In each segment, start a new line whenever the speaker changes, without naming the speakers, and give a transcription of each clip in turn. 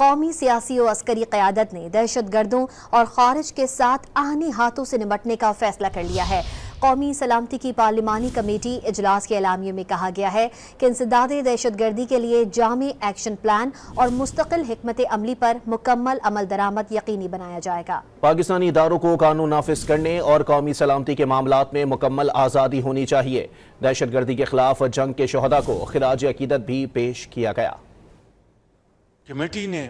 قومی سیاسی و عسکری قیادت نے دہشت گردوں اور خارج کے ساتھ آہنی ہاتھوں سے نمٹنے کا فیصلہ کر لیا ہے۔ قومی سلامتی کی پارلیمانی کمیٹی اجلاس کے اعلامیے میں کہا گیا ہے کہ انسداد دہشت گردی کے لیے جامع ایکشن پلان اور مستقل حکمت عملی پر مکمل عمل درآمد یقینی بنایا جائے گا۔
پاکستانی اداروں کو قانون نافذ کرنے اور قومی سلامتی کے معاملات میں مکمل آزادی ہونی چاہیے۔ دہشت گردی کے خلاف جنگ کے شہداء کو خراج عقیدت بھی پیش کیا گیا۔
کمیٹی نے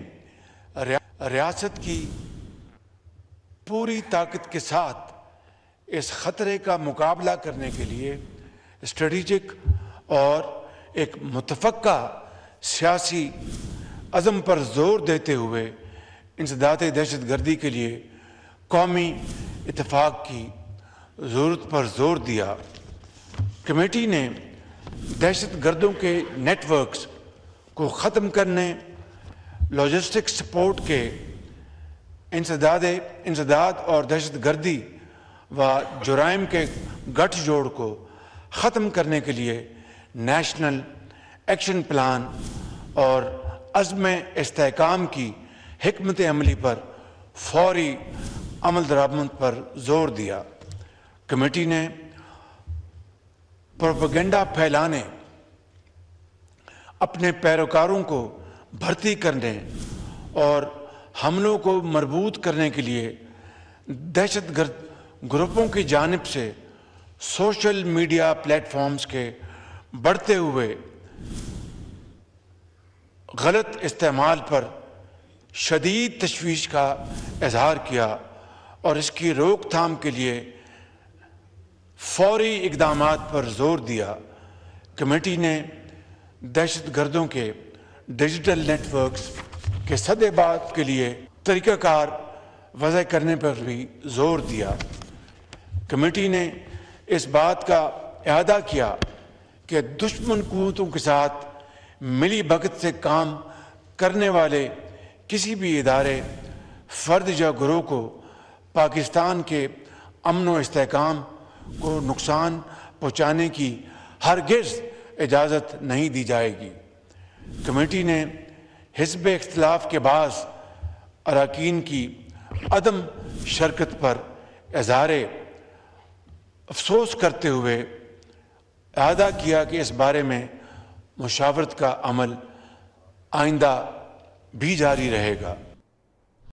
ریاست کی پوری طاقت کے ساتھ اس خطرے کا مقابلہ کرنے کے لیے اسٹریٹجک اور ایک متفقہ سیاسی عزم پر زور دیتے ہوئے انسداد دہشت گردی کے لیے قومی اتفاق کی ضرورت پر زور دیا۔ کمیٹی نے دہشت گردوں کے نیٹ ورکس کو ختم کرنے، لاجسٹک سپورٹ کے انسداد اور دہشت گردی و جرائم کے گٹھ جوڑ کو ختم کرنے کے لیے نیشنل ایکشن پلان اور عزم استحکام کی حکمت عملی پر فوری عمل درآمد پر زور دیا۔ کمیٹی نے پروپیگنڈا پھیلانے، اپنے پیروکاروں کو بھرتی کرنے اور حملوں کو مربوط کرنے کے لیے دہشت گرد گروپوں کی جانب سے سوشل میڈیا پلیٹ فارمز کے بڑھتے ہوئے غلط استعمال پر شدید تشویش کا اظہار کیا اور اس کی روک تھام کے لیے فوری اقدامات پر زور دیا۔ کمیٹی نے دہشت گردوں کے ڈیجیٹل نیٹ ورکس کے سدے بات کے لیے طریقہ کار وضع کرنے پر بھی زور دیا۔ کمیٹی نے اس بات کا اعادہ کیا کہ دشمن قوتوں کے ساتھ ملی بھگت سے کام کرنے والے کسی بھی ادارے، فرد یا گروہ کو پاکستان کے امن و استحکام کو نقصان پہنچانے کی ہرگز اجازت نہیں دی جائے گی۔ کمیٹی نے حزب اختلاف کے بعض اراکین کی عدم شرکت پر اظہار افسوس کرتے ہوئے اعادہ کیا کہ اس بارے میں مشاورت کا عمل آئندہ بھی جاری رہے گا۔